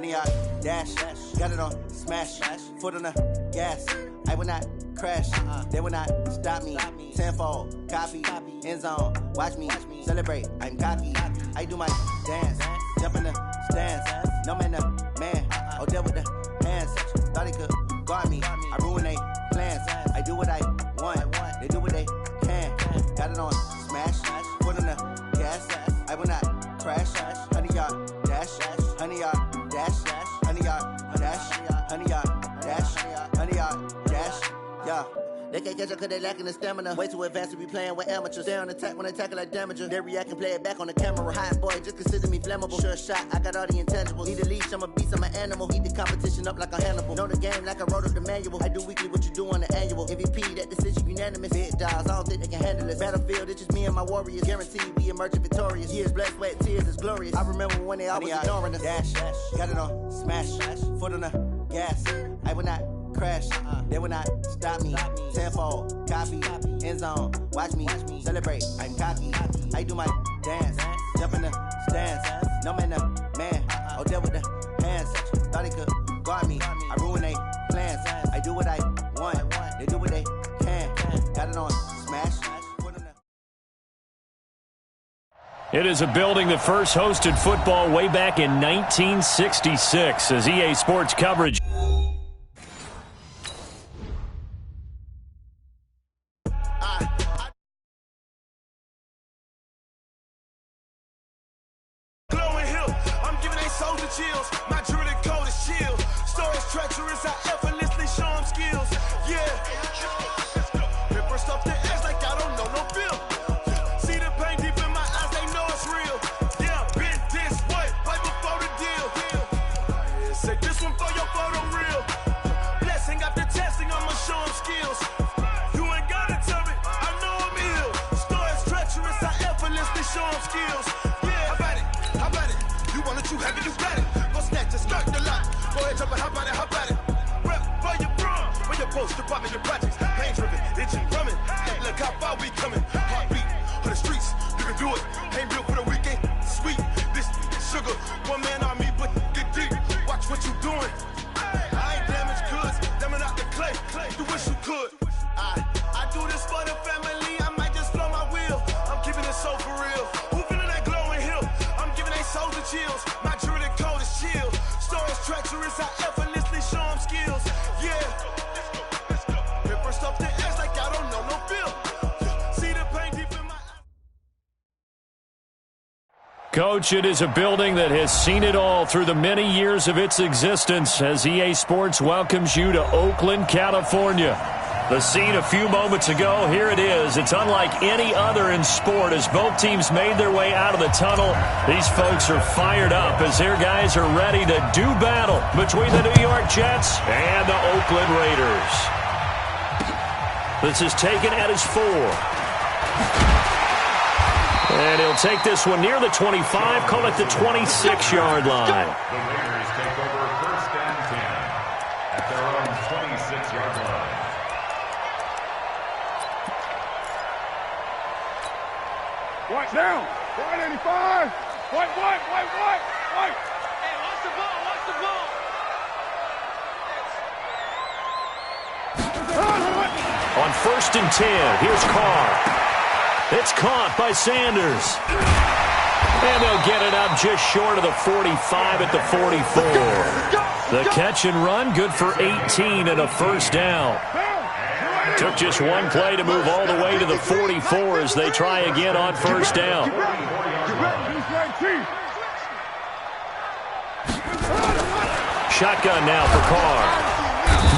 100-yard dash. Got it on smash. Foot on the gas. I will not crash. They will not stop me. Tenfold, copy, end zone. Watch me celebrate. I'm cocky. I do my dance. Jump in the stands. No man, the man. Oh, deal with the hands. Thought he could guard me. I ruin they plans. I do what I want. They do what they can. Got it on smash. Foot on the gas. I will not crash. 100-yard dash. 100-yard dash. 100-yard dash. 100-yard dash. 100-yard dash. Yeah. They can't catch up cause they lacking the stamina. Way too advanced to be playing with amateurs. Stay on attack when they tackle like damager. They react and play it back on the camera. Hot boy, just consider me flammable. Sure shot, I got all the intangibles. Need a leash, I'm a beast, I'm an animal. Heat the competition up like a Hannibal. Know the game like I wrote up the manual. I do weekly what you do on the annual. MVP, that decision unanimous. Big dogs, I don't think they can handle it. Battlefield, it's just me and my warriors. Guaranteed we emerge victorious. Years, blood, sweat, tears is glorious. I remember when they always ignoring us. Dash, got it on smash. Foot on the gas. I will not crash. They will not stop me. Tenfold, copy, end zone. Watch me celebrate. I'm cocky. I do my dance. Jump in the stands. No man, the man. Oh, deal with the hands. Thought he could guard me. I ruin they plans. I do what I want. They do what they can. Got it on smash. It is a building that first hosted football way back in 1966 as EA Sports coverage. Chills. My jewelry code is chill. Stories treacherous, I effortlessly show them skills. Yeah. Ripper stuff the edge like I don't know no feel. See the pain deep in my eyes, they know it's real. Yeah, been this way, right before the deal. Say this one for your photo real. Blessing after testing, I'ma show them skills. You ain't gotta tell me, I know I'm ill. Stories treacherous, I effortlessly show them skills. Yeah, how about it? You want it, you have it, you got it. Just start the lot. Go ahead, jump and hop on it. Rep for your bro. For your post, your pop, your projects. Pain driven, itching, drumming. Look how far we coming. Heartbeat for the streets. You can do it. Ain't built for the weekend. Sweet, this sugar. One man on me, but get deep. Watch what you doing. I ain't damaged goods. Damn it out the clay. You wish you could. I do this for the family. I might just blow my wheel. I'm keeping it so for real. Who feeling that glowing hill? I'm giving they souls the chills. My jewelry code is chill. Stories treacherous, I effortlessly show them skills. Yeah. Ripper stuff the edge like I don't know no feel. See the pain deep in my eyes. Coach, it is a building that has seen it all through the many years of its existence as EA Sports welcomes you to Oakland, California. The scene a few moments ago, here it is. It's unlike any other in sport as both teams made their way out of the tunnel. These folks are fired up as their guys are ready to do battle between the New York Jets and the Oakland Raiders. This is taken at his 4. And he'll take this one near the 25, call it the 26-yard line. The Raiders take over 1st and 10 at their own 26-yard line. White down. White 85. White. Hey, watch the ball. On 1st and 10, here's Carr. It's caught by Sanders. And they'll get it up just short of the 45 at the 44. The catch and run, good for 18 and a first down. Took just one play to move all the way to the 44 as they try again on 1st down. Shotgun now for Carr.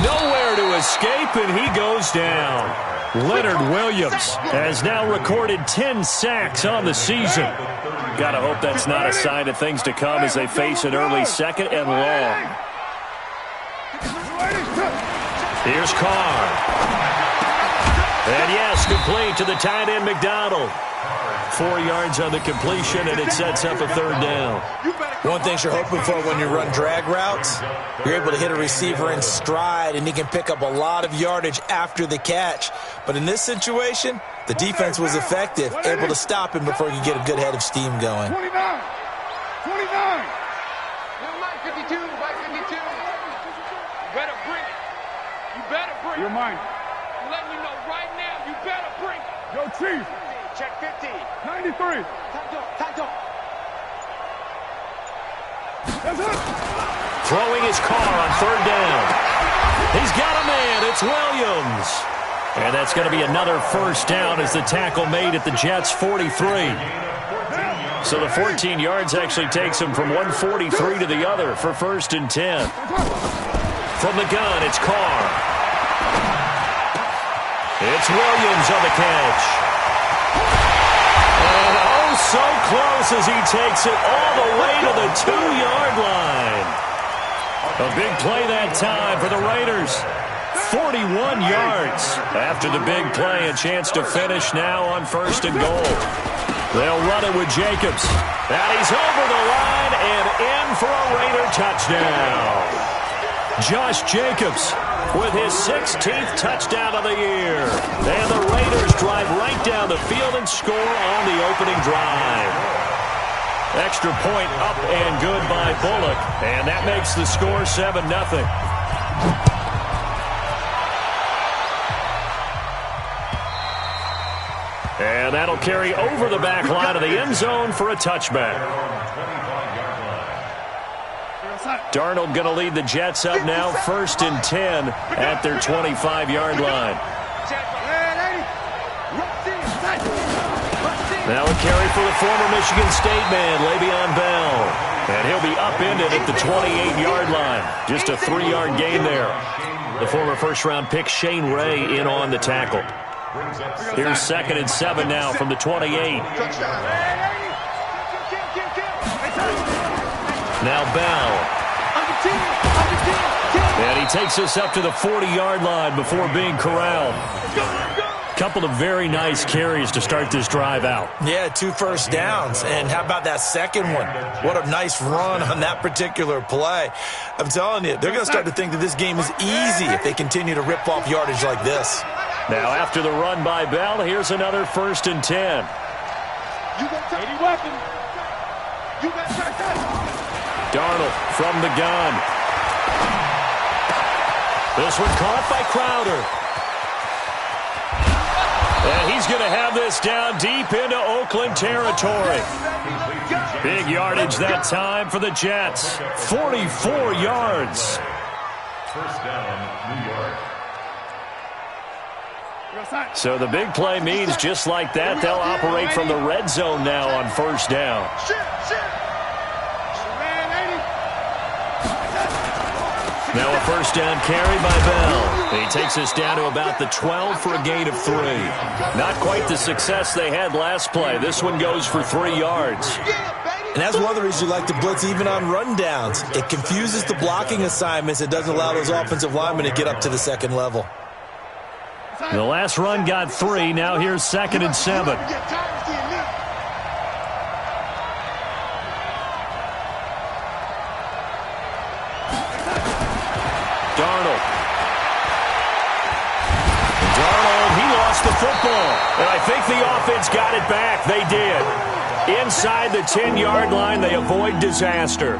Nowhere to escape, and he goes down. Leonard Williams has now recorded 10 sacks on the season. Gotta hope that's not a sign of things to come as they face an early 2nd and long. Here's Carr. And yes, complete to the tight end McDonald. 4 yards on the completion, and it sets up a 3rd down. One thing you're hoping for when you run drag routes, you're able to hit a receiver in stride, and he can pick up a lot of yardage after the catch. But in this situation, the defense was effective, able to stop him before he could get a good head of steam going. 29. 29. 52. better bring it. You're mine. I'm letting you know right now, you better bring it. Yo, Chief. Check 50. 93. Tight. That's it. Throwing his car on third down. He's got a man. It's Williams. And that's going to be another first down as the tackle made at the Jets' 43. So the 14 yards actually takes him from 143 to the other for first and 10. From the gun, it's Carr. It's Williams on the catch. And oh, so close as he takes it all the way to the 2-yard line. A big play that time for the Raiders. 41 yards. After the big play, a chance to finish now on first and goal. They'll run it with Jacobs. And he's over the line and in for a Raider touchdown. Josh Jacobs with his 16th touchdown of the year. And the Raiders drive right down the field and score on the opening drive. Extra point up and good by Bullock. And that makes the score 7-0. And that'll carry over the back line of the end zone for a touchback. Darnold going to lead the Jets up now, first and 10 at their 25-yard line. Now a carry for the former Michigan State man, Le'Veon Bell. And he'll be upended at the 28-yard line. Just a 3-yard gain there. The former first-round pick Shane Ray in on the tackle. Here's second and 7 now from the 28. Now Bell. And he takes us up to the 40-yard line before being corralled. Couple of very nice carries to start this drive out. Yeah, 2 first downs. And how about that second one? What a nice run on that particular play. I'm telling you, they're going to start to think that this game is easy if they continue to rip off yardage like this. Now after the run by Bell, here's another first and 10. You got any weapon. You got Darnold from the gun. This one caught by Crowder. And he's going to have this down deep into Oakland territory. Big yardage that time for the Jets. 44 yards. First down, New York. So the big play means just like that, they'll operate from the red zone now on first down. Now a first down carry by Bell. He takes us down to about the 12 for a gain of 3. Not quite the success they had last play. This one goes for 3 yards. And that's one of the reasons you like to blitz even on rundowns. It confuses the blocking assignments. It doesn't allow those offensive linemen to get up to the second level. The last run got 3. Now here's second and 7. The football. And I think the offense got it back. They did. Inside the 10-yard line, they avoid disaster.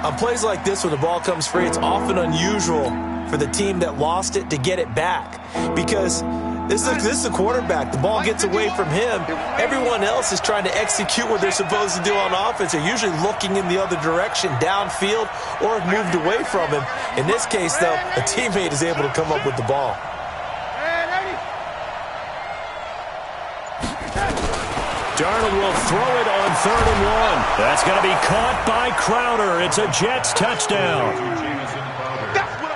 On plays like this, when the ball comes free, it's often unusual for the team that lost it to get it back. Because this is the quarterback. The ball gets away from him. Everyone else is trying to execute what they're supposed to do on offense. They're usually looking in the other direction, downfield, or have moved away from him. In this case, though, a teammate is able to come up with the ball. Darnold will throw it on 3rd and 1. That's going to be caught by Crowder. It's a Jets touchdown.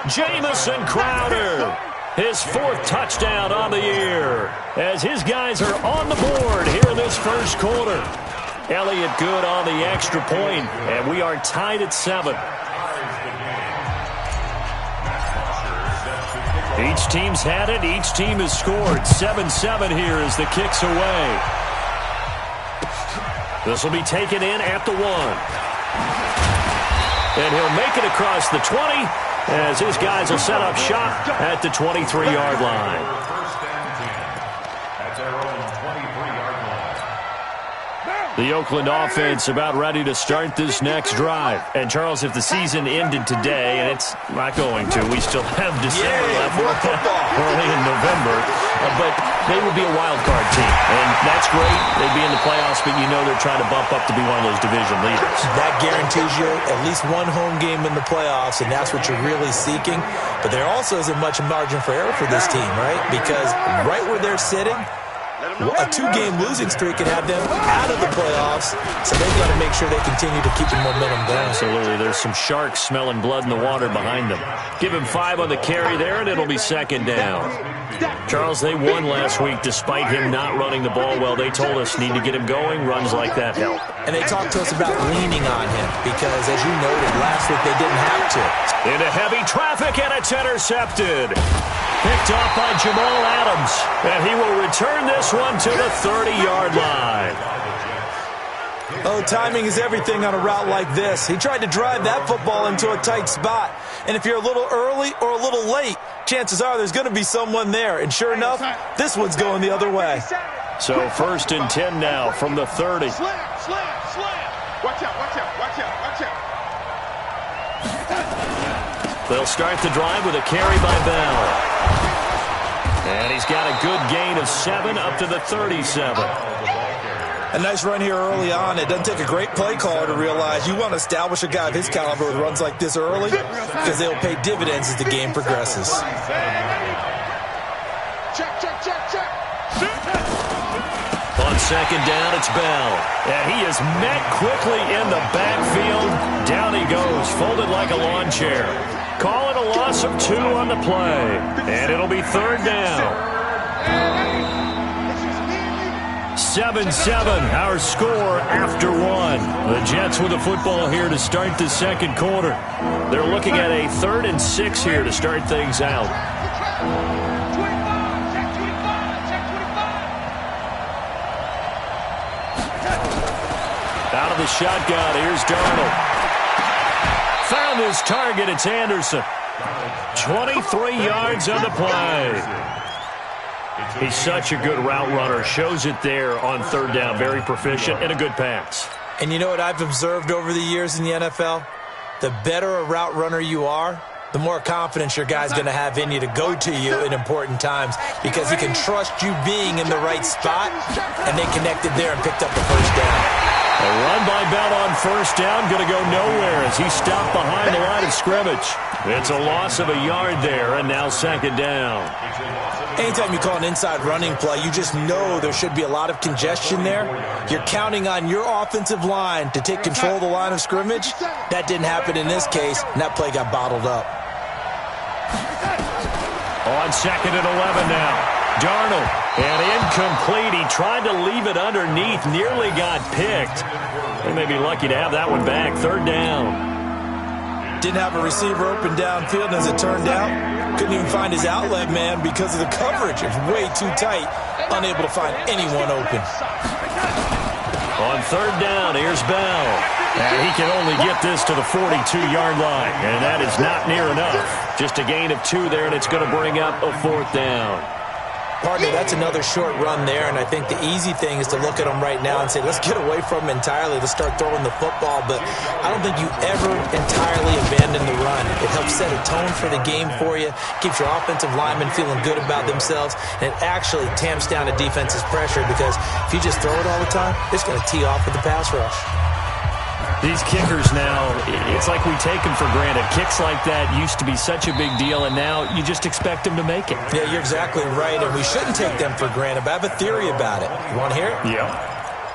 Jamison Crowder, his 4th touchdown on the year, as his guys are on the board here in this first quarter. Elliott good on the extra point, and we are tied at 7. Each team's had it. Each team has scored. 7-7 here as the kick's away. This will be taken in at the 1. And he'll make it across the 20 as his guys will set up shop at the 23-yard line. First and 10 at their own 23-yard line. The Oakland offense about ready to start this next drive. And, Charles, if the season ended today, and it's not going to, we still have December left early in November, but they would be a wild card team. And that's great. They'd be in the playoffs, but you know they're trying to bump up to be one of those division leaders. That guarantees you at least one home game in the playoffs, and that's what you're really seeking. But there also isn't much margin for error for this team, right? Because right where they're sitting, a 2-game losing streak can have them out of the playoffs, so they've got to make sure they continue to keep the momentum going. Absolutely. There's some sharks smelling blood in the water behind them. Give him 5 on the carry there, and it'll be second down. Charles, they won last week despite him not running the ball well. They told us need to get him going. Runs like that help. And they talked to us about leaning on him because, as you noted, last week they didn't have to. Into heavy traffic, and it's intercepted. Picked off by Jamal Adams, and he will return this one to the 30-yard line. Oh, timing is everything on a route like this. He tried to drive that football into a tight spot. And if you're a little early or a little late, chances are there's going to be someone there. And sure enough, this one's going the other way. So 1st and 10 now from the 30. Slam. Watch out. They'll start the drive with a carry by Bell. And he's got a good gain of 7 up to the 37. A nice run here early on. It doesn't take a great play caller to realize you want to establish a guy of his caliber with runs like this early because they'll pay dividends as the game progresses. Check. On second down, it's Bell. And he is met quickly in the backfield. Down he goes, folded like a lawn chair. Call it a loss of 2 on the play. And it'll be 3rd down. 7-7, our score after 1. The Jets with the football here to start the second quarter. They're looking at a 3rd and 6 here to start things out. Out of the shotgun, here's Darnold. Found his target, it's Anderson. 23 yards on the play. He's such a good route runner. Shows it there on 3rd down. Very proficient and a good pass. And you know what I've observed over the years in the NFL? The better a route runner you are, the more confidence your guy's going to have in you to go to you in important times because he can trust you being in the right spot, and they connected there and picked up the 1st down. A run by Bell on 1st down, going to go nowhere as he stopped behind the line of scrimmage. It's a loss of a yard there, and now 2nd down. Anytime you call an inside running play, you just know there should be a lot of congestion there. You're counting on your offensive line to take control of the line of scrimmage. That didn't happen in this case, and that play got bottled up. On 2nd and 11 now. Darnold, and incomplete. He tried to leave it underneath, nearly got picked. They may be lucky to have that one back. 3rd down. Didn't have a receiver open downfield, and as it turned out, couldn't even find his outlet man because of the coverage. It was way too tight, unable to find anyone open. On 3rd down, here's Bell. And he can only get this to the 42-yard line, and that is not near enough. Just a gain of 2 there, and it's going to bring up a 4th down. Partner, that's another short run there, and I think the easy thing is to look at him right now and say, let's get away from him entirely. Let's start throwing the football, but I don't think you ever entirely abandon the run. It helps set a tone for the game for you, keeps your offensive linemen feeling good about themselves, and it actually tamps down a defense's pressure because if you just throw it all the time, it's going to tee off with the pass rush. These kickers now, it's like we take them for granted. Kicks like that used to be such a big deal, and now you just expect them to make it. Yeah, you're exactly right, and we shouldn't take them for granted, but I have a theory about it. You want to hear it? Yeah.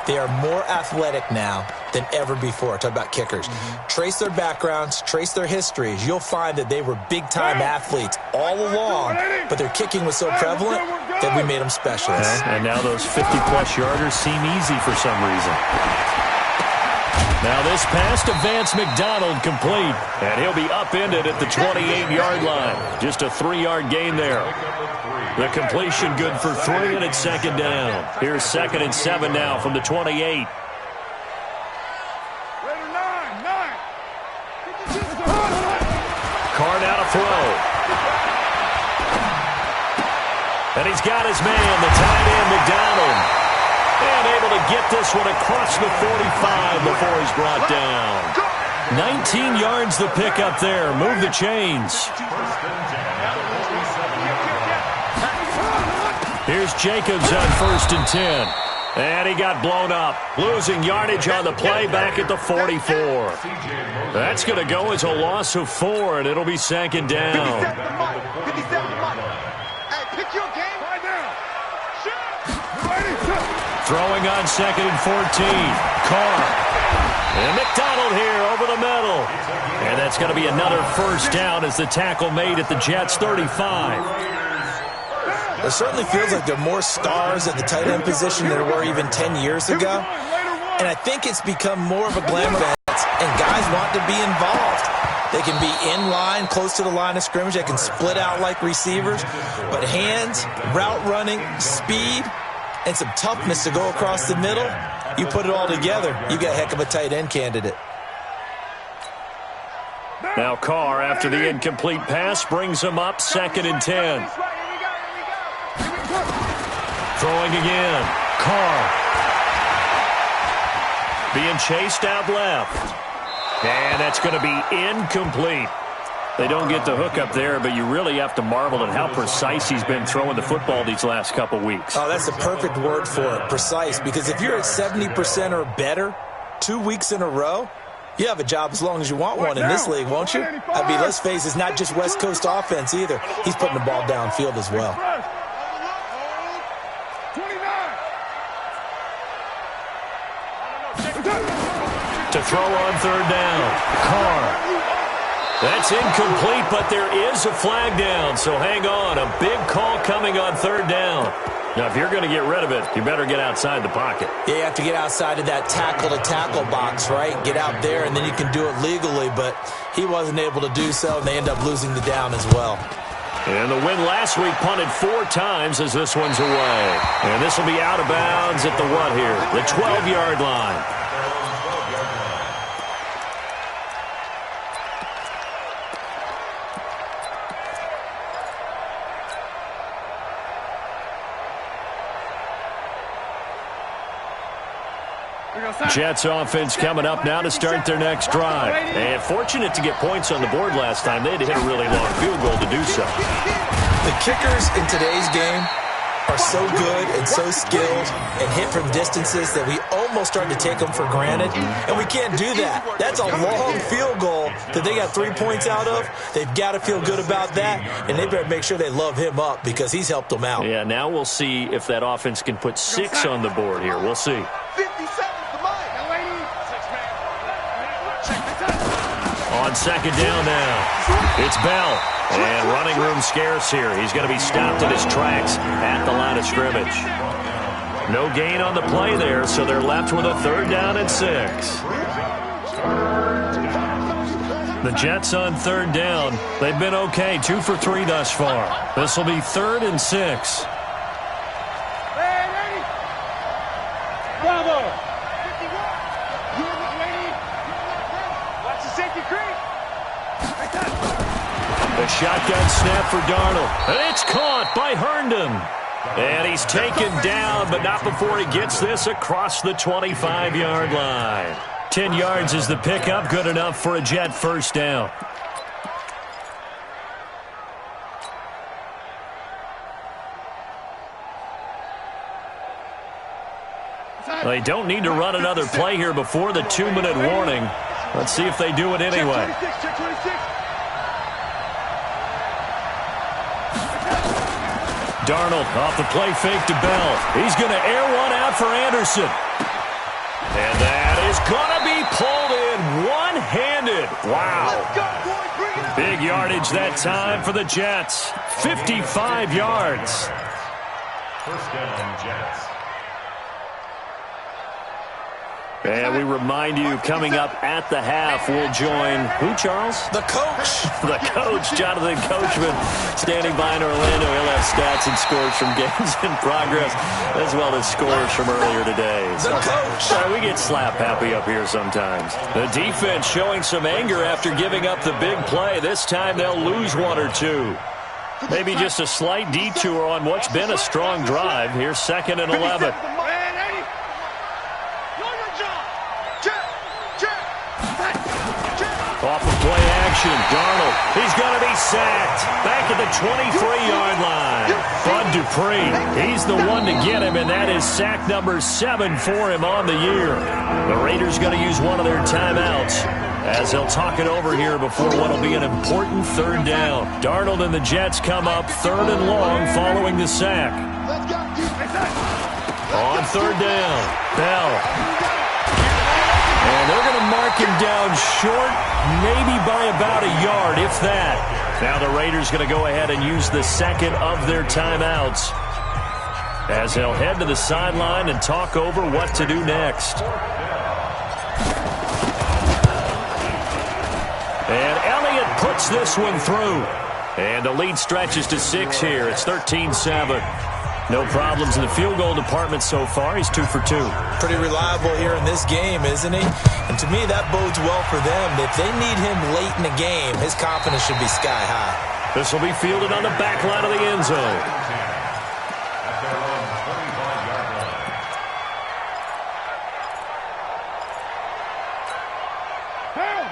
They are more athletic now than ever before. Talk about kickers. Trace their backgrounds, trace their histories. You'll find that they were big-time athletes all along, but their kicking was so prevalent that we made them specialists. And now those 50-plus yarders seem easy for some reason. Now this pass to Vance McDonald complete, and he'll be upended at the 28-yard line. Just a 3-yard gain there. The completion good for 3, and it's 2nd down. Here's 2nd and 7 now from the 28. Carr now to throw. And he's got his man, the tight end, McDonald. And able to get this one across the 45 before he's brought down. 19 yards the pick up there. Move the chains. Here's Jacobs on 1st and 10. And he got blown up. Losing yardage on the play back at the 44. That's going to go as a loss of 4, and it'll be 2nd down. Throwing on 2nd and 14. Carr. And McDonald here over the middle. And that's going to be another 1st down as the tackle made at the Jets' 35. It certainly feels like there are more stars at the tight end position than there were even 10 years ago. And I think it's become more of a glamour dance, and guys want to be involved. They can be in line, close to the line of scrimmage. They can split out like receivers. But hands, route running, speed, and some toughness to go across the middle, you put it all together, you got a heck of a tight end candidate. Now Carr, after the incomplete pass, brings him up 2nd and 10. Throwing again. Carr. Being chased out left. And that's going to be incomplete. They don't get the hook up there, but you really have to marvel at how precise he's been throwing the football these last couple weeks. Oh, that's the perfect word for it, precise. Because if you're at 70% or better 2 weeks in a row, you have a job as long as you want one in this league, won't you? I mean, let's face it, it's not just West Coast offense either. He's putting the ball downfield as well. To throw on 3rd down. Carr. That's incomplete, but there is a flag down, so hang on. A big call coming on 3rd down. Now, if you're going to get rid of it, you better get outside the pocket. Yeah, you have to get outside of that tackle-to-tackle box, right? Get out there, and then you can do it legally, but he wasn't able to do so, and they end up losing the down as well. And the win last week punted 4 times as this one's away. And this will be out of bounds at the what here? The 12-yard line. Jets offense coming up now to start their next drive. And fortunate to get points on the board last time. They had to hit a really long field goal to do so. The kickers in today's game are so good and so skilled and hit from distances that we almost start to take them for granted. And we can't do that. That's a long field goal that they got 3 points out of. They've got to feel good about that, and they better make sure they love him up because he's helped them out. Yeah, now we'll see if that offense can put 6 on the board here. We'll see. On 2nd down now, it's Bell. And running room scarce here. He's going to be stopped in his tracks at the line of scrimmage. No gain on the play there, so they're left with a 3rd down and 6. The Jets on 3rd down. They've been okay, 2 for 3 thus far. This will be 3rd and 6. Bravo! A shotgun snap for Darnold. And it's caught by Herndon. And he's taken down, but not before he gets this across the 25-yard line. 10 yards is the pickup. Good enough for a Jet 1st down. They don't need to run another play here before the 2-minute warning. Let's see if they do it anyway. Darnold off the play fake to Bell. He's going to air one out for Anderson. And that is going to be pulled in one-handed. Wow. Big yardage that time for the Jets. 55 yards. 1st down, Jets. And we remind you, coming up at the half, we'll join who, Charles? The coach. The coach, Jonathan Coachman, standing by in Orlando. He'll have stats and scores from games in progress, as well as scores from earlier today. The coach. Sorry, we get slap happy up here sometimes. The defense showing some anger after giving up the big play. This time they'll lose 1 or 2. Maybe just a slight detour on what's been a strong drive. Here's 2nd and 11. action. Darnold, he's going to be sacked. Back at the 23-yard line. Bud Dupree, he's the one to get him, and that is sack number 7 for him on the year. The Raiders going to use one of their timeouts as they'll talk it over here before what will be an important third down. Darnold and the Jets come up 3rd and long following the sack. On 3rd down, Bell. And they're going to mark him down short, maybe by about a yard, if that. Now the Raiders going to go ahead and use the second of their timeouts as they'll head to the sideline and talk over what to do next. And Elliott puts this one through. And the lead stretches to 6 here. It's 13-7. No problems in the field goal department so far. He's 2 for 2. Pretty reliable here in this game, isn't he? And to me, that bodes well for them. If they need him late in the game, his confidence should be sky high. This will be fielded on the back line of the end zone.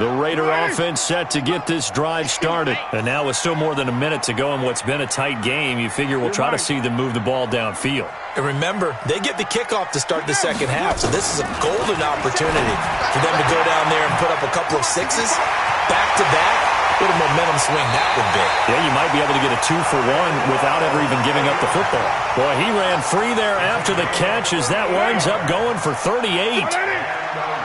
The Raider offense set to get this drive started. And now with still more than a minute to go in what's been a tight game, you figure we'll try to see them move the ball downfield. And remember, they get the kickoff to start the second half, so this is a golden opportunity for them to go down there and put up a couple of sixes back-to-back. What a momentum swing that would be. Yeah, you might be able to get a 2-for-1 without ever even giving up the football. Boy, he ran free there after the catch as that winds up going for 38.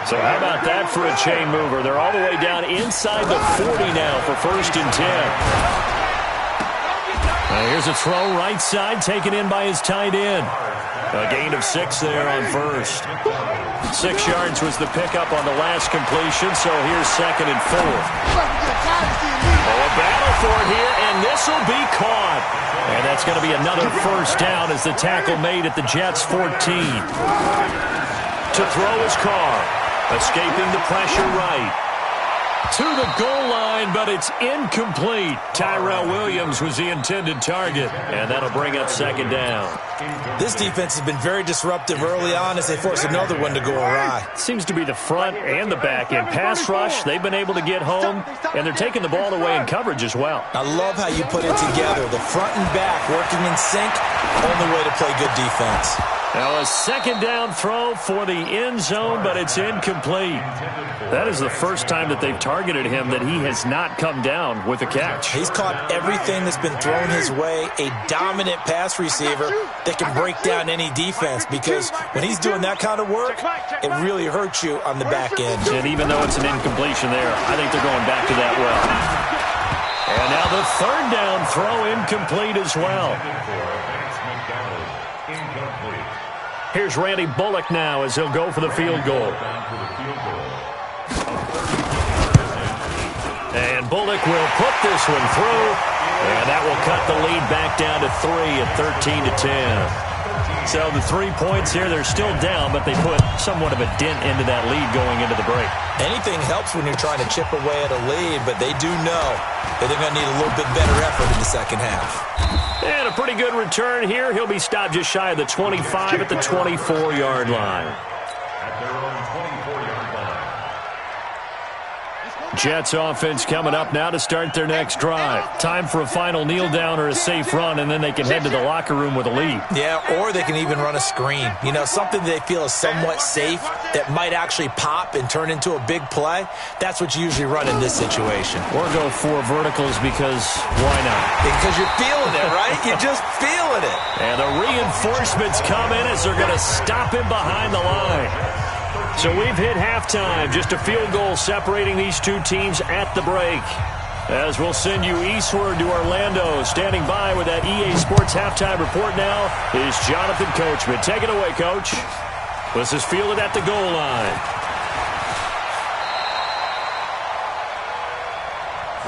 So how about that for a chain mover? They're all the way down inside the 40 now for 1st and 10. Here's a throw right side taken in by his tight end. A gain of 6 there on 1st. 6 yards was the pickup on the last completion, so here's 2nd and 4. A battle for it here, and this will be caught. And that's going to be another 1st down as the tackle made at the Jets' 14. To throw is Carr. Escaping the pressure right. To the goal line, but it's incomplete. Tyrell Williams was the intended target, and that'll bring up 2nd down. This defense has been very disruptive early on as they force another one to go awry. Seems to be the front and the back end. Pass rush, they've been able to get home, and they're taking the ball away in coverage as well. I love how you put it together. The front and back working in sync, only way to play good defense. Now a 2nd down throw for the end zone, but it's incomplete. That is the first time that they've targeted him that he has not come down with a catch. He's caught everything that's been thrown his way, a dominant pass receiver that can break down any defense, because when he's doing that kind of work, it really hurts you on the back end. And even though it's an incompletion there, I think they're going back to that well. And now the 3rd down throw incomplete as well. Here's Randy Bullock now as he'll go for the field goal. And Bullock will put this one through, and that will cut the lead back down to 3 at 13-10. So the 3 points here, they're still down, but they put somewhat of a dent into that lead going into the break. Anything helps when you're trying to chip away at a lead, but they do know that they're going to need a little bit better effort in the second half. And a pretty good return here. He'll be stopped just shy of the 25 at the 24-yard line. Jets offense coming up now to start their next drive. Time for a final kneel down or a safe run, and then they can head to the locker room with a lead. Yeah, or they can even run a screen. You know, something they feel is somewhat safe that might actually pop and turn into a big play. That's what you usually run in this situation. Or go 4 verticals because why not? Because you're feeling it, right? You're just feeling it. And the reinforcements come in as they're going to stop him behind the line. So we've hit halftime. Just a field goal separating these two teams at the break. As we'll send you eastward to Orlando. Standing by with that EA Sports halftime report now is Jonathan Coachman. Take it away, Coach. This is fielded at the goal line.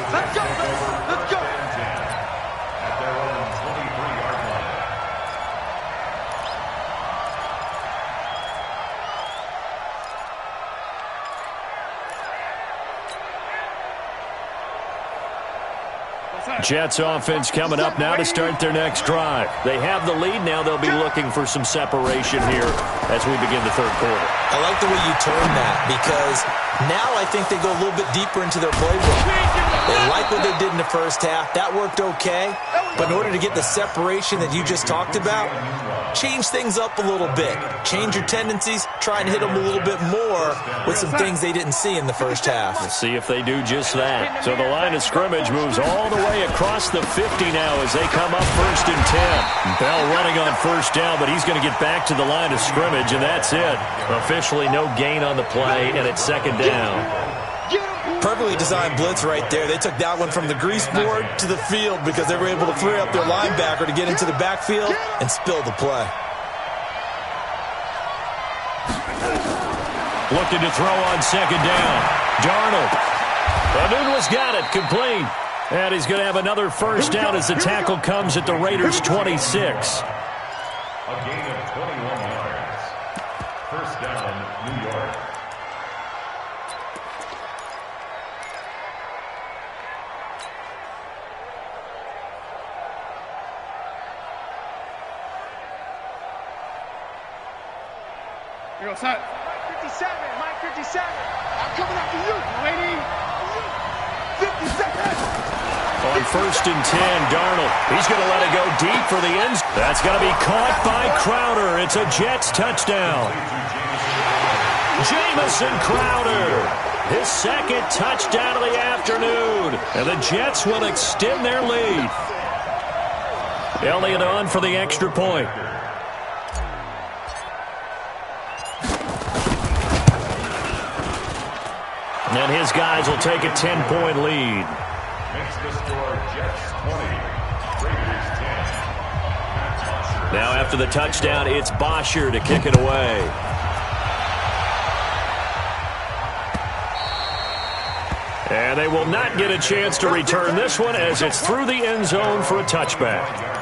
Let's go, let's go. At their own 23-yard line. Jets offense coming up now to start their next drive. They have the lead. Now they'll be looking for some separation here as we begin the third quarter. I like the way you turn that, because Now I think they go a little bit deeper into their playbook. They like what they did in the first half. That worked okay. But in order to get the separation that you just talked about, change things up a little bit. Change your tendencies. Try and hit them a little bit more with some things they didn't see in the first half. We'll see if they do just that. So the line of scrimmage moves all the way across the 50 now as they come up 1st and 10. Bell running on 1st down, but he's going to get back to the line of scrimmage, and that's it. Officially no gain on the play, and it's 2nd down. Perfectly designed blitz right there. They took that one from the grease board to the field because they were able to free up their linebacker to get into the backfield and spill the play. Looking to throw on 2nd down. Darnold. Anunwa's got it. Complete. And he's going to have another 1st down as the tackle comes at the Raiders' 26. A gain of 21 yards. 1st down, New York. Here goes, son. Mike 57, Mike 57. I'm coming after you, lady. 57. On 1st and 10, Darnold. He's going to let it go deep for the ends. That's going to be caught by Crowder. It's a Jets touchdown. Jamison Crowder. His 2nd touchdown of the afternoon. And the Jets will extend their lead. Elliott on for the extra point. And his guys will take a 10-point lead. Makes the score Jets 20, Raiders 10. Now after the touchdown, it's Bosher to kick it away. And they will not get a chance to return this one as it's through the end zone for a touchback.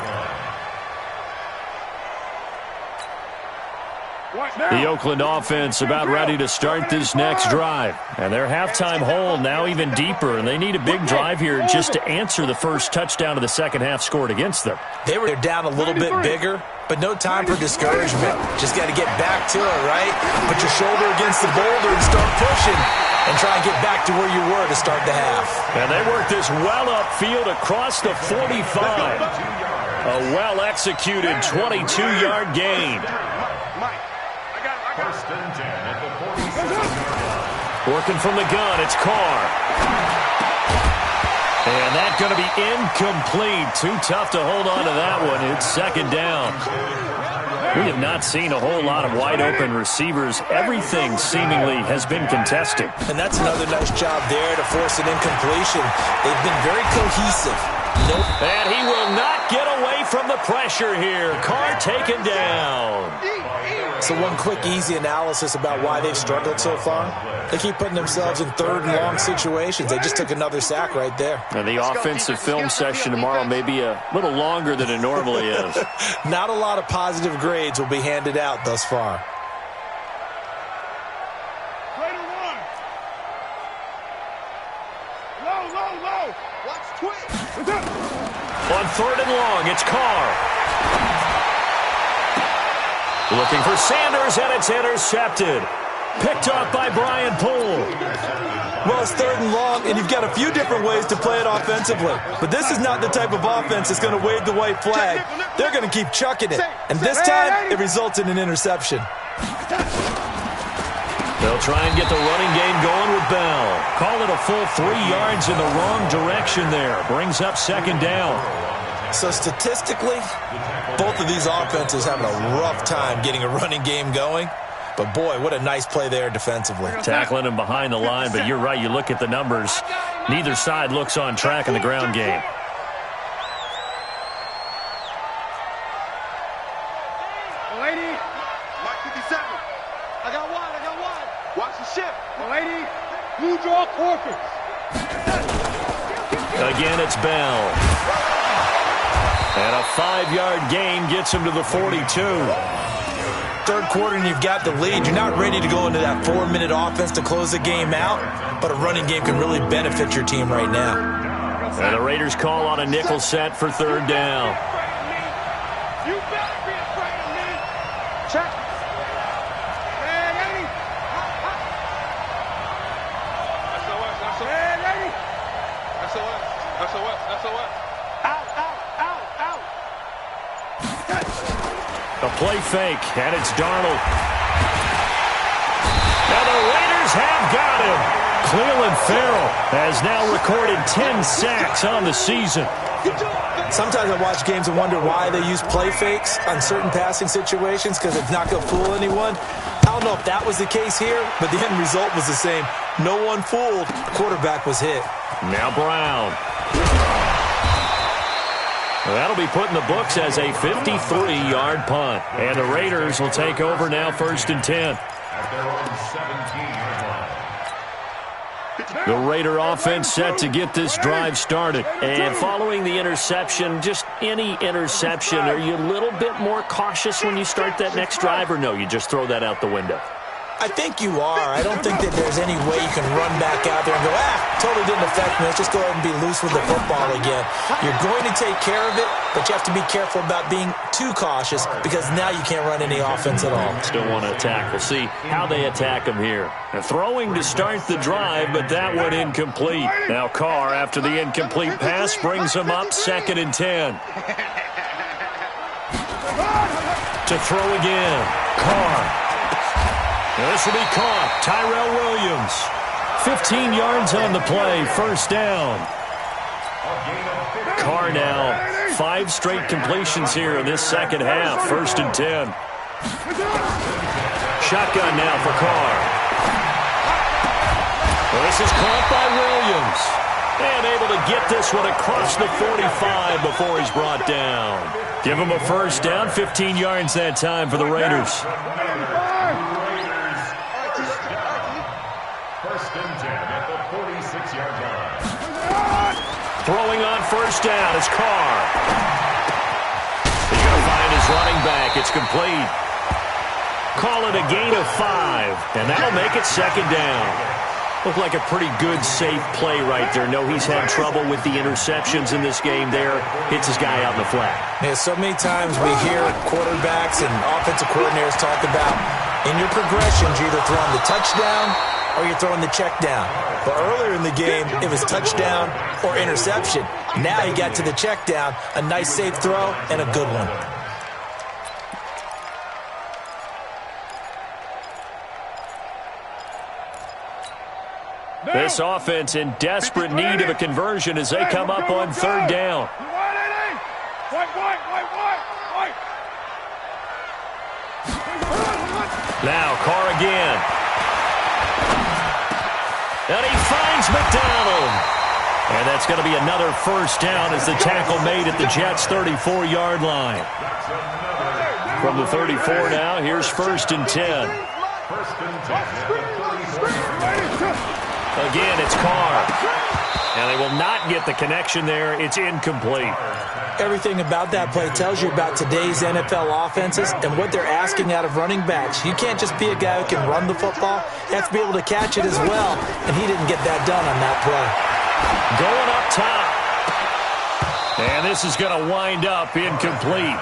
The Oakland offense about ready to start this next drive. And their halftime hole now even deeper, and they need a big drive here just to answer the first touchdown of the second half scored against them. They were down a little bit bigger, but no time for discouragement. Just got to get back to it, right? Put your shoulder against the boulder and start pushing and try and get back to where you were to start the half. And they work this well upfield across the 45. A well-executed 22-yard gain. 1st and 10 at the 46. Working from the gun, it's Carr. And that's going to be incomplete. Too tough to hold on to that one. It's 2nd down. We have not seen a whole lot of wide-open receivers. Everything seemingly has been contested. And that's another nice job there to force an incompletion. They've been very cohesive. And he will not get away from the pressure here. Carr taken down. So one quick, easy analysis about why they've struggled so far. They keep putting themselves in 3rd and long situations. They just took another sack right there. And the offensive film session tomorrow may be a little longer than it normally is. Not a lot of positive grades will be handed out thus far. Low. Watch twitch. On 3rd and long, it's Carr. Looking for Sanders, and it's intercepted. Picked off by Brian Poole. Well, it's 3rd and long, and you've got a few different ways to play it offensively. But this is not the type of offense that's going to wave the white flag. They're going to keep chucking it. And this time, it results in an interception. They'll try and get the running game going with Bell. Call it a full 3 yards in the wrong direction there. Brings up 2nd down. So statistically, both of these offenses having a rough time getting a running game going. But boy, what a nice play there defensively. Tackling him behind the line, but you're right. You look at the numbers. Neither side looks on track in the ground game. Lady, Mike 57. I got one. Watch the ship. Lady, blue draw Corpus. Again, it's Bell. And a 5-yard gain gets him to the 42. 3rd quarter and you've got the lead. You're not ready to go into that 4-minute offense to close the game out, but a running game can really benefit your team right now. And the Raiders call on a nickel set for 3rd down. You better be afraid of me. Check. SOS. Out, out, out, out. A play fake, and it's Darnold. And the Raiders have got him. Cleveland Farrell has now recorded 10 sacks on the season. Sometimes I watch games and wonder why they use play fakes on certain passing situations, because it's not going to fool anyone. I don't know if that was the case here, but the end result was the same. No one fooled. Quarterback was hit. Now Brown. That'll be put in the books as a 53-yard punt. And the Raiders will take over now, 1st and 10. At their own 17-yard line. The Raider offense set to get this drive started. And following the interception, just any interception, are you a little bit more cautious when you start that next drive, or no, you just throw that out the window? I think you are. I don't think that there's any way you can run back out there and go, totally didn't affect me. Let's just go ahead and be loose with the football again. You're going to take care of it, but you have to be careful about being too cautious, because now you can't run any offense at all. Still want to attack. We'll see how they attack him here. They're throwing to start the drive, but that went incomplete. Now Carr, after the incomplete pass, brings him up 2nd and 10. To throw again. Carr. This will be caught. Tyrell Williams. 15 yards on the play. 1st down. Carr now 5 straight completions here in this second half. 1st and 10. Shotgun now for Carr. Well, this is caught by Williams. And able to get this one across the 45 before he's brought down. Give him a 1st down. 15 yards that time for the Raiders. 1st and 10 at the 46-yard line. Throwing on 1st down is Carr. He's going to find his running back. It's complete. Call it a gain of 5, and that'll make it 2nd down. Looked like a pretty good, safe play right there. No, he's had trouble with the interceptions in this game there. Hits his guy out in the flat. Yeah, so many times we hear quarterbacks and offensive coordinators talk about, in your progressions, you're either throwing the touchdown or you're throwing the check down. But earlier in the game, it was touchdown or interception. Now he got to the check down, a nice safe throw, and a good one. This offense in desperate need of a conversion as they come up on 3rd down. Now Carr again. And he finds McDonald. And that's going to be another 1st down as the tackle made at the Jets' 34-yard line. From the 34 now, here's 1st and 10. 1st and 10 at the 34. Again, it's Carr. And they will not get the connection there. It's incomplete. Everything about that play tells you about today's NFL offenses and what they're asking out of running backs. You can't just be a guy who can run the football. You have to be able to catch it as well, and he didn't get that done on that play. Going up top. And this is going to wind up incomplete.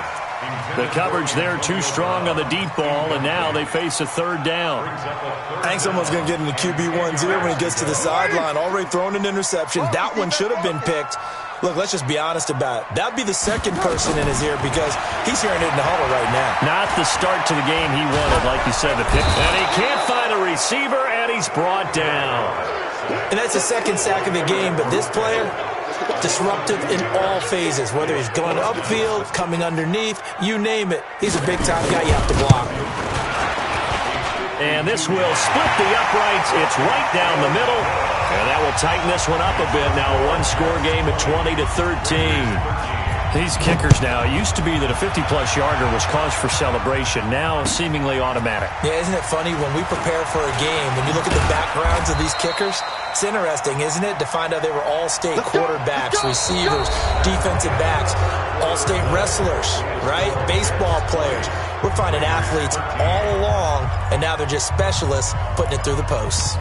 The coverage there too strong on the deep ball, and now they face a 3rd down. I think someone's going to get in the QB1's ear when he gets to the sideline. Already thrown an interception. That one should have been picked. Look, let's just be honest about it. That would be the second person in his ear, because he's hearing it in the huddle right now. Not the start to the game he wanted, like you said, the pick. And he can't find a receiver, and he's brought down. And that's the 2nd sack of the game, but this player, disruptive in all phases, whether he's going upfield, coming underneath, you name it. He's a big-time guy you have to block. And this will split the uprights. It's right down the middle. And that will tighten this one up a bit. Now a 1-score game at 20-13. These kickers now, it used to be that a 50-plus yarder was cause for celebration. Now seemingly automatic. Yeah, isn't it funny when we prepare for a game, when you look at the backgrounds of these kickers, it's interesting, isn't it, to find out they were all-state quarterbacks, receivers, defensive backs, all-state wrestlers, right? Baseball players. We're finding athletes all along, and now they're just specialists putting it through the posts.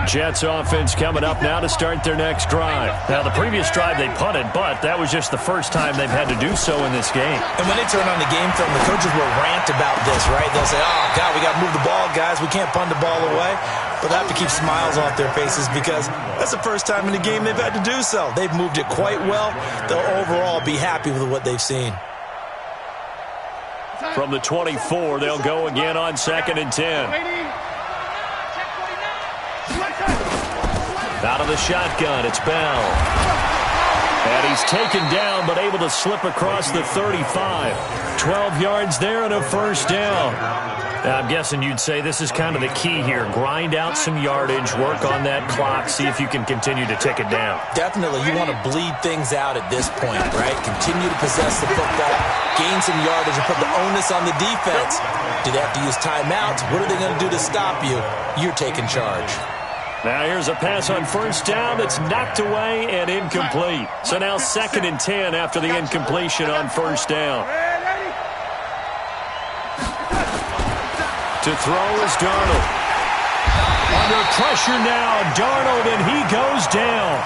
Jets offense coming up now to start their next drive. Now, the previous drive they punted, but that was just the first time they've had to do so in this game. And when they turn on the game film, the coaches will rant about this, right? They'll say, oh, God, we got to move the ball, guys. We can't punt the ball away. But they have to keep smiles off their faces because that's the first time in the game they've had to do so. They've moved it quite well. They'll overall be happy with what they've seen. From the 24, they'll go again on 2nd and 10. Out of the shotgun, it's Bell. And he's taken down, but able to slip across the 35. 12 yards there and a first down. Now, I'm guessing you'd say this is kind of the key here. Grind out some yardage, work on that clock, see if you can continue to tick it down. Definitely. You want to bleed things out at this point, right? Continue to possess the football, gain some yardage, and put the onus on the defense. Do they have to use timeouts? What are they going to do to stop you? You're taking charge. Now here's a pass on first down that's knocked away and incomplete. So now 2nd and 10 after the incompletion on first down. To throw is Darnold. Under pressure now, Darnold, and he goes down.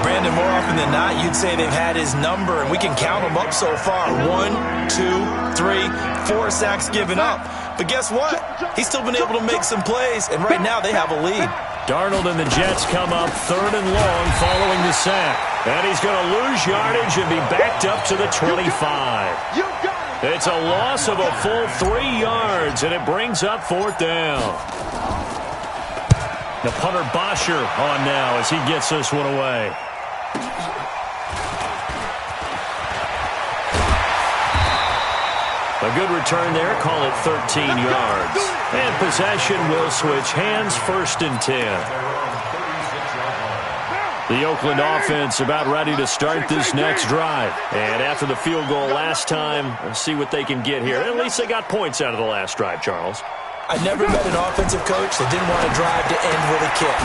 Brandon, more often than not, you'd say they've had his number, and we can count them up so far. 1, 2, 3, 4 sacks given up. But guess what? He's still been able to make some plays, and right now they have a lead. Darnold and the Jets come up 3rd and long following the sack. And he's going to lose yardage and be backed up to the 25. It's a loss of a full 3 yards, and it brings up 4th down. The punter Bosher on now as he gets this one away. A good return there, call it 13 yards. And possession will switch hands, 1st and 10. The Oakland offense about ready to start this next drive. And after the field goal last time, we'll see what they can get here. At least they got points out of the last drive, Charles. I never met an offensive coach that didn't want to drive to end with a kick.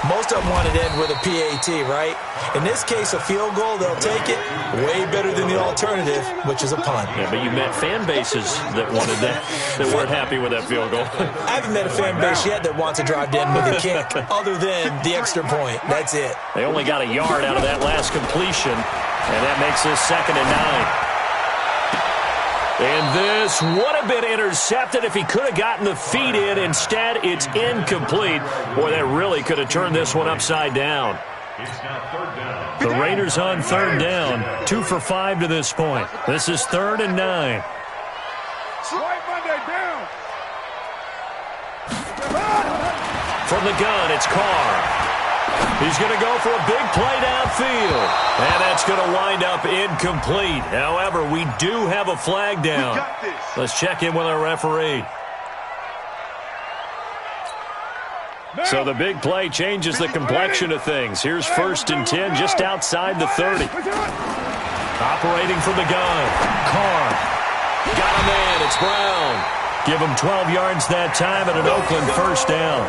Most of them wanted to end with a PAT, right? In this case, a field goal, they'll take it. Way better than the alternative, which is a punt. Yeah, but you met fan bases that wanted that weren't happy with that field goal. I haven't met a fan base yet that wants to drive to end with a kick, other than the extra point. That's it. They only got a yard out of that last completion, and that makes this 2nd and 9. And this would have been intercepted if he could have gotten the feet in. Instead, it's incomplete. Boy, that really could have turned this one upside down. The Raiders on 3rd down. 2 for 5 to this point. This is 3rd and 9. From the gun, it's Carr. He's going to go for a big play downfield. And that's going to wind up incomplete. However, we do have a flag down. Let's check in with our referee. So the big play changes the complexion of things. Here's 1st and 10 just outside the 30. Operating from the gun. Carr. Got him in. It's Brown. Give him 12 yards that time and an Oakland first down.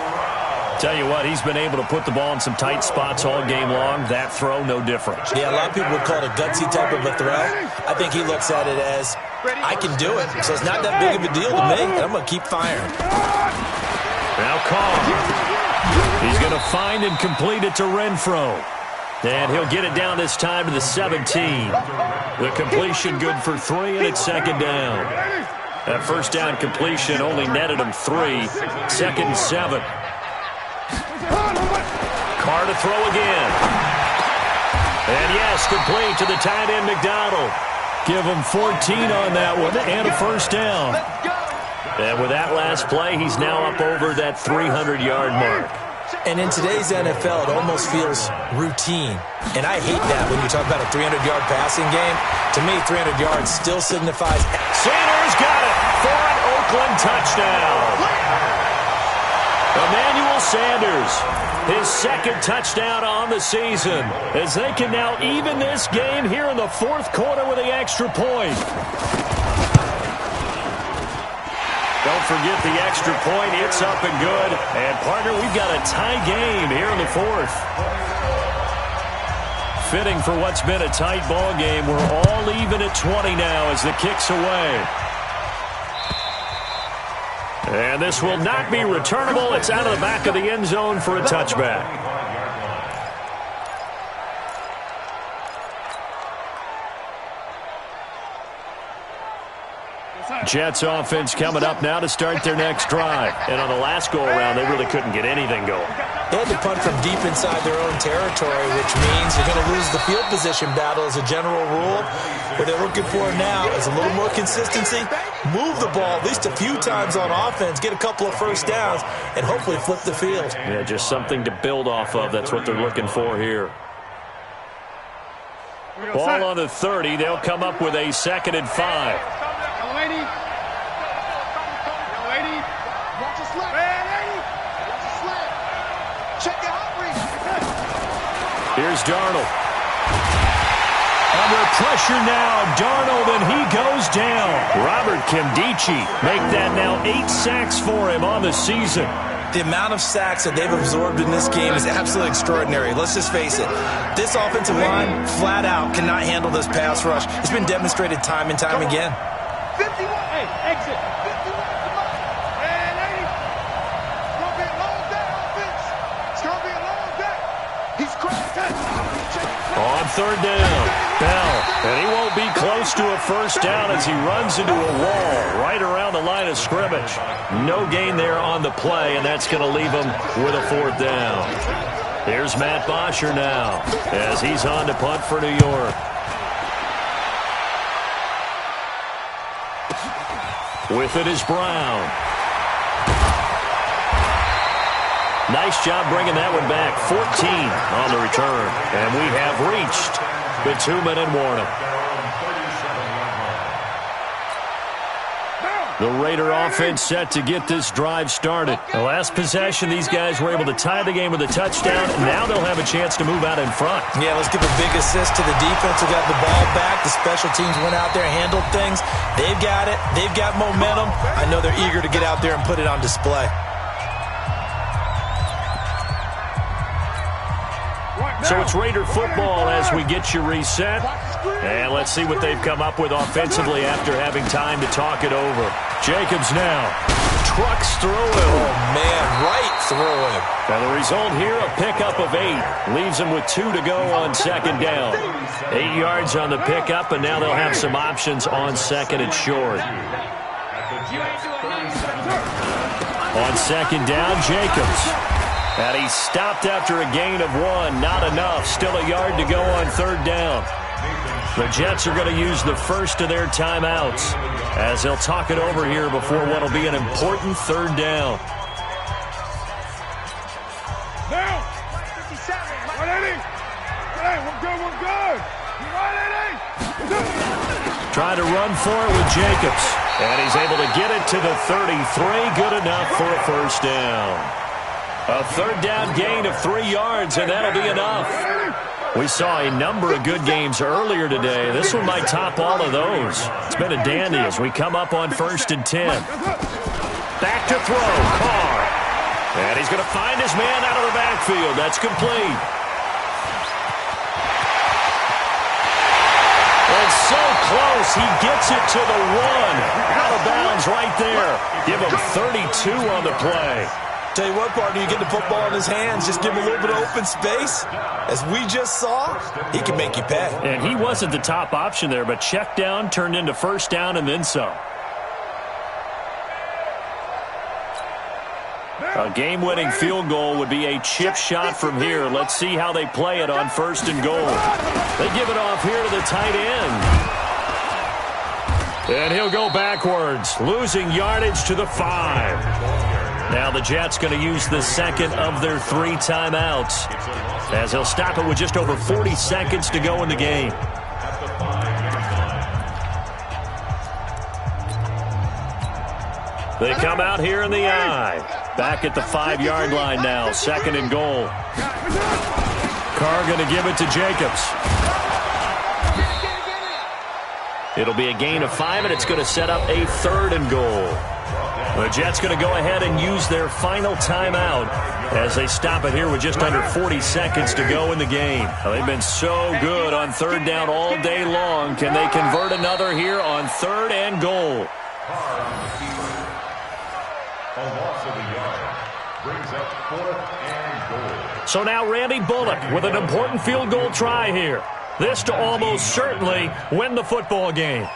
Tell you what, he's been able to put the ball in some tight spots all game long. That throw, no different. Yeah, a lot of people would call it a gutsy type of a throw. I think he looks at it as, I can do it. So it's not that big of a deal to me, and I'm going to keep firing. Now Carr. He's going to find and complete it to Renfro. And he'll get it down this time to the 17. The completion good for 3, and it's 2nd down. That first down completion only netted him 3. 2nd and 7. Carr to throw again. And yes, complete to the tight end McDonald. Give him 14 on that one and a first down. And with that last play, he's now up over that 300-yard mark. And in today's NFL, it almost feels routine. And I hate that when you talk about a 300-yard passing game. To me, 300 yards still signifies. Sanders got it for an Oakland touchdown. Emmanuel Sanders, his 2nd touchdown on the season, as they can now even this game here in the 4th quarter with the extra point. Don't forget the extra point. It's up and good. And, partner, we've got a tie game here in the 4th. Fitting for what's been a tight ball game. We're all even at 20 now as the kick's away. And this will not be returnable. It's out of the back of the end zone for a touchback. Jets offense coming up now to start their next drive. And on the last go-around, they really couldn't get anything going. They had to punt from deep inside their own territory, which means you're going to lose the field position battle as a general rule. What they're looking for now is a little more consistency. Move the ball at least a few times on offense, get a couple of first downs, and hopefully flip the field. Yeah, just something to build off of. That's what they're looking for here. Ball on the 30. They'll come up with a 2nd and 5. Here's Darnold. Under pressure now, Darnold, and he goes down. Robert Kimdichie make that now 8 sacks for him on the season. The amount of sacks that they've absorbed in this game is absolutely extraordinary. Let's just face it. This offensive line, flat out, cannot handle this pass rush. It's been demonstrated time and time again. 51. Hey, exit. 51. Come on. And 80. It's going to be a long day, offense. It's going to be a long day. He's cracked. On 3rd down, Bell. And he won't be close to a first down as he runs into a wall right around the line of scrimmage. No gain there on the play, and that's going to leave him with a 4th down. Here's Matt Bosher now as he's on to punt for New York. With it is Brown. Nice job bringing that one back. 14 on the return. And we have reached the 2-minute warning. The Raider offense set to get this drive started. The last possession, these guys were able to tie the game with a touchdown. And now they'll have a chance to move out in front. Yeah, let's give a big assist to the defense who got the ball back. The special teams went out there and handled things. They've got it. They've got momentum. I know they're eager to get out there and put it on display. So it's Raider football as we get you reset. And let's see what they've come up with offensively after having time to talk it over. Jacobs now trucks through him. Oh, man, right through him. And the result here, a pickup of 8. Leaves them with 2 to go on 2nd down. 8 yards on the pickup, and now they'll have some options on 2nd and short. On 2nd down, Jacobs. And he stopped after a gain of 1. Not enough. Still a yard to go on 3rd down. The Jets are going to use the first of their timeouts as they'll talk it over here before what will be an important 3rd down. Down. 57. 180. Hey, we're good. We're good. You 180. Trying to run for it with Jacobs. And he's able to get it to the 33. Good enough for a first down. A 3rd down gain of 3 yards, and that'll be enough. We saw a number of good games earlier today. This one might top all of those. It's been a dandy as we come up on 1st and 10. Back to throw, Carr. And he's going to find his man out of the backfield. That's complete. And so close, he gets it to the 1. Out of bounds right there. Give him 32 on the play. Tell you what, partner, you get the football in his hands, just give him a little bit of open space. As we just saw, he can make you pay. And he wasn't the top option there, but check down turned into first down and then some. A game-winning field goal would be a chip shot from here. Let's see how they play it on 1st and goal. They give it off here to the tight end. And he'll go backwards, losing yardage to the 5. Now the Jets going to use the 2nd of their 3 timeouts as they'll stop it with just over 40 seconds to go in the game. They come out here in the I. Back at the 5-yard line now, 2nd and goal. Carr going to give it to Jacobs. It'll be a gain of 5, and it's going to set up a 3rd and goal. The Jets going to go ahead and use their final timeout as they stop it here with just under 40 seconds to go in the game. Now, they've been so good on 3rd down all day long. Can they convert another here on 3rd and goal? brings up 4th and goal. So now Randy Bullock with an important field goal try here. This to almost certainly win the football game.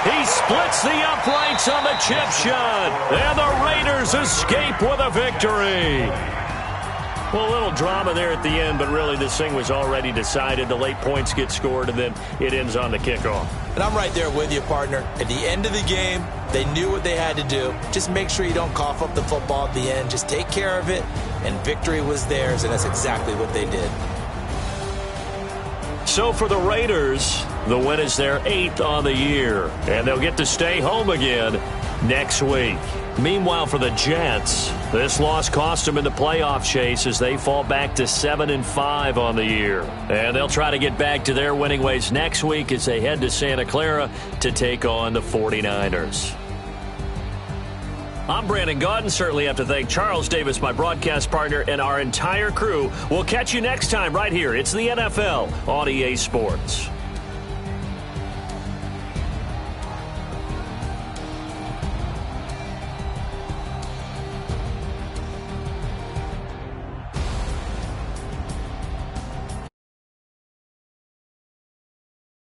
He splits the uprights on the chip shot, and the Raiders escape with a victory. Well, a little drama there at the end, but really this thing was already decided. The late points get scored, and then it ends on the kickoff. And I'm right there with you, partner. At the end of the game, they knew what they had to do. Just make sure you don't cough up the football at the end. Just take care of it, and victory was theirs, and that's exactly what they did. So for the Raiders, the win is their 8th on the year, and they'll get to stay home again next week. Meanwhile, for the Jets, this loss cost them in the playoff chase as they fall back to 7-5 on the year. And they'll try to get back to their winning ways next week as they head to Santa Clara to take on the 49ers. I'm Brandon Gaudin. Certainly have to thank Charles Davis, my broadcast partner, and our entire crew. We'll catch you next time right here. It's the NFL on EA Sports.